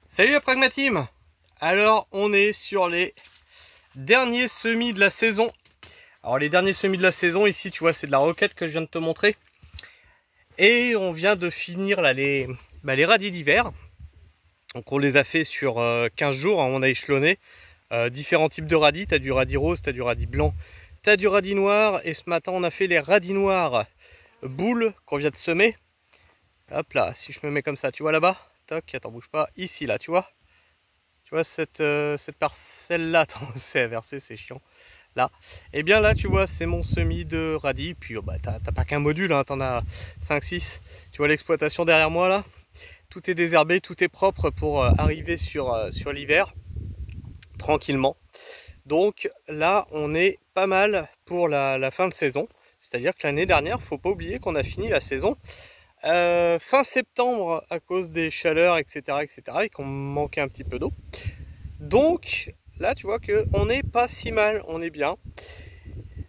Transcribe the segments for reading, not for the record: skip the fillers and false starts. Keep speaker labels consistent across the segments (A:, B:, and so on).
A: Salut la Pragmateam. Alors on est sur les derniers semis de la saison. Alors les derniers semis de la saison ici tu vois c'est de la roquette que je viens de te montrer. Et on vient de finir là les radis d'hiver. Donc on les a fait sur 15 jours, hein, on a échelonné différents types de radis. Tu as du radis rose, tu as du radis blanc, tu as du radis noir. Et ce matin on a fait les radis noirs boules qu'on vient de semer. Hop là, si je me mets comme ça, tu vois là-bas. Toc, attends, bouge pas. Ici, là, tu vois. Tu vois cette parcelle-là. Attends, c'est inversé, c'est chiant. Là. Et bien là, tu vois, c'est mon semis de radis. Puis, bah, t'as pas qu'un module, hein, t'en as 5, 6. Tu vois l'exploitation derrière moi, là. Tout est désherbé, tout est propre pour arriver sur l'hiver. Tranquillement. Donc là, on est pas mal pour la fin de saison. C'est-à-dire que l'année dernière, faut pas oublier qu'on a fini la saison fin septembre à cause des chaleurs, etc., et qu'on manquait un petit peu d'eau. Donc là, tu vois que on n'est pas si mal, on est bien.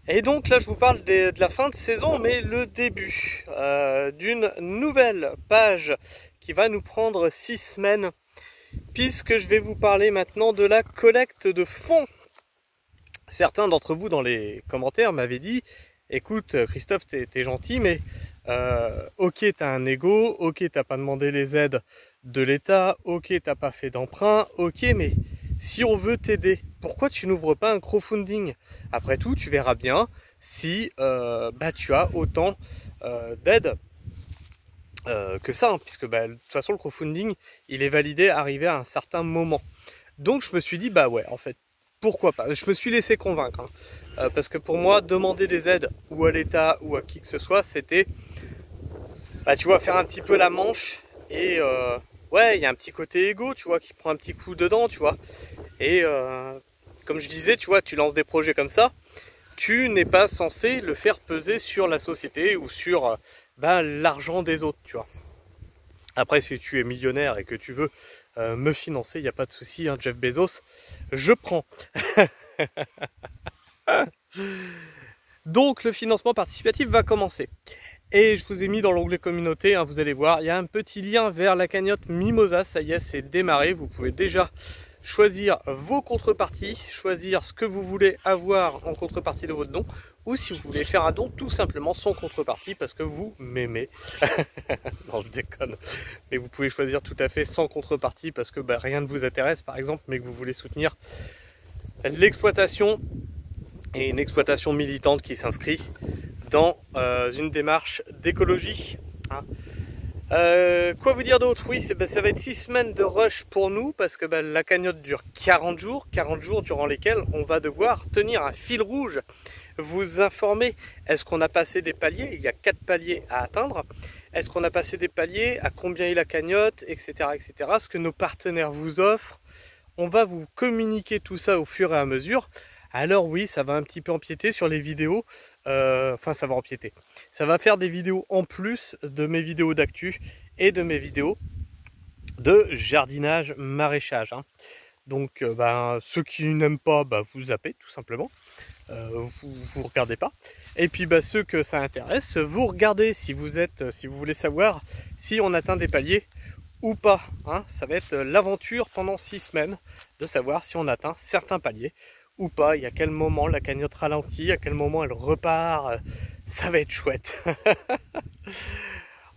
A: Et donc là, je vous parle de la fin de saison, mais le début d'une nouvelle page qui va nous prendre 6 semaines, puisque je vais vous parler maintenant de la collecte de fonds. Certains d'entre vous dans les commentaires m'avaient dit: écoute Christophe, t'es gentil, mais ok t'as un ego, ok t'as pas demandé les aides de l'État, ok t'as pas fait d'emprunt, ok mais si on veut t'aider, pourquoi tu n'ouvres pas un crowdfunding? Après tout, tu verras bien si tu as autant d'aide que ça, hein, puisque de toute façon le crowdfunding il est validé arrivé à un certain moment. Donc je me suis dit bah ouais, en fait pourquoi pas. Je me suis laissé convaincre, hein. Parce que pour moi, demander des aides ou à l'État ou à qui que ce soit, c'était, tu vois, faire un petit peu la manche. Et ouais, il y a un petit côté égo, tu vois, qui prend un petit coup dedans, tu vois. Et comme je disais, tu vois, tu lances des projets comme ça, tu n'es pas censé le faire peser sur la société ou sur l'argent des autres, tu vois. Après, si tu es millionnaire et que tu veux me financer, il n'y a pas de souci, hein, Jeff Bezos, je prends. Donc le financement participatif va commencer. Et je vous ai mis dans l'onglet communauté, hein, vous allez voir, il y a un petit lien vers la cagnotte Mimosa, ça y est, c'est démarré. Vous pouvez déjà choisir vos contreparties, choisir ce que vous voulez avoir en contrepartie de votre don, ou si vous voulez faire un don tout simplement sans contrepartie parce que vous m'aimez. Non, je déconne. Mais vous pouvez choisir tout à fait sans contrepartie parce que rien ne vous intéresse par exemple, mais que vous voulez soutenir l'exploitation et une exploitation militante qui s'inscrit dans une démarche d'écologie. Hein. Quoi vous dire d'autre? Oui, ça va être 6 semaines de rush pour nous parce que la cagnotte dure 40 jours durant lesquels on va devoir tenir un fil rouge, vous informer. Est-ce qu'on a passé des paliers? Il y a 4 paliers à atteindre. Est-ce qu'on a passé des paliers? À combien est la cagnotte, etc., etc. Ce que nos partenaires vous offrent. On va vous communiquer tout ça au fur et à mesure. Alors oui, ça va un petit peu empiéter sur les vidéos. Enfin, ça va empiéter. Ça va faire des vidéos en plus de mes vidéos d'actu et de mes vidéos de jardinage maraîchage. Hein. Donc, ceux qui n'aiment pas, vous zappez tout simplement. Vous regardez pas. Et puis, ceux que ça intéresse, vous regardez si vous voulez savoir si on atteint des paliers ou pas. Hein. Ça va être l'aventure pendant 6 semaines de savoir si on atteint certains paliers ou pas, et à quel moment la cagnotte ralentit, à quel moment elle repart, ça va être chouette.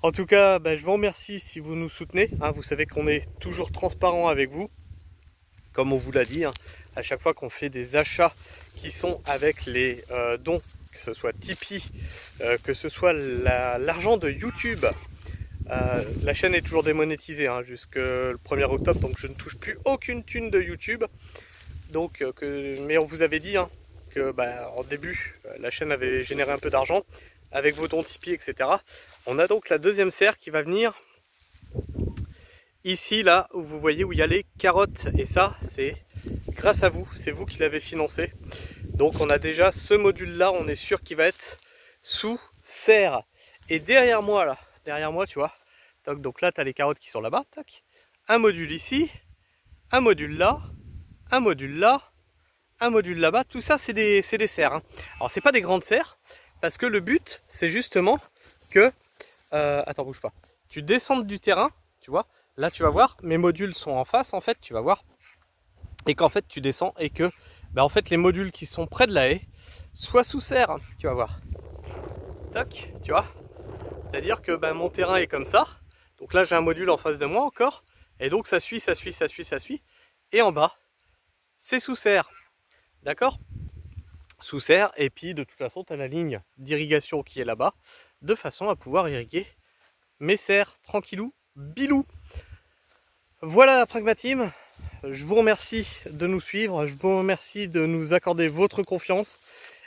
A: En tout cas, je vous remercie si vous nous soutenez, hein, vous savez qu'on est toujours transparent avec vous, comme on vous l'a dit, hein, à chaque fois qu'on fait des achats qui sont avec les dons, que ce soit Tipeee, que ce soit l'argent de YouTube. La chaîne est toujours démonétisée hein, jusqu'au 1er octobre, donc je ne touche plus aucune thune de YouTube. Donc, mais on vous avait dit hein, que en début, la chaîne avait généré un peu d'argent avec vos dons Tipeee, etc. On a donc la deuxième serre qui va venir ici, là, où vous voyez où il y a les carottes. Et ça, c'est grâce à vous, c'est vous qui l'avez financé. Donc on a déjà ce module-là, on est sûr qu'il va être sous serre. Et derrière moi, là, tu vois, donc là, tu as les carottes qui sont là-bas, un module ici, un module là, un module là, un module là-bas, tout ça c'est des serres. Hein. Alors c'est pas des grandes serres, parce que le but c'est justement que, attends bouge pas, tu descendes du terrain, tu vois, là tu vas voir, mes modules sont en face en fait, tu vas voir. Et qu'en fait tu descends et que en fait les modules qui sont près de la haie soient sous serre, tu vas voir. Toc, tu vois. C'est-à-dire que mon terrain est comme ça. Donc là j'ai un module en face de moi encore. Et donc ça suit, ça suit, ça suit, ça suit. Et en bas, c'est sous serre. D'accord? Sous serre. Et puis de toute façon, tu as la ligne d'irrigation qui est là-bas. De façon à pouvoir irriguer mes serres. Tranquillou, bilou. Voilà la Pragma-Team. Je vous remercie de nous suivre. Je vous remercie de nous accorder votre confiance.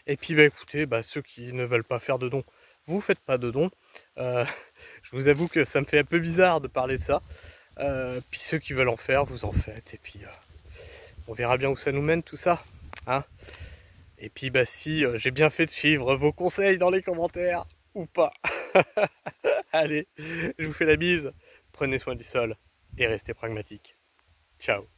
A: Et puis écoutez, ceux qui ne veulent pas faire de dons, vous faites pas de dons. Je vous avoue que ça me fait un peu bizarre de parler de ça. Puis ceux qui veulent en faire, vous en faites. Et puis on verra bien où ça nous mène tout ça. Hein, et puis si j'ai bien fait de suivre vos conseils dans les commentaires ou pas. Allez, je vous fais la bise. Prenez soin du sol et restez pragmatiques. Ciao.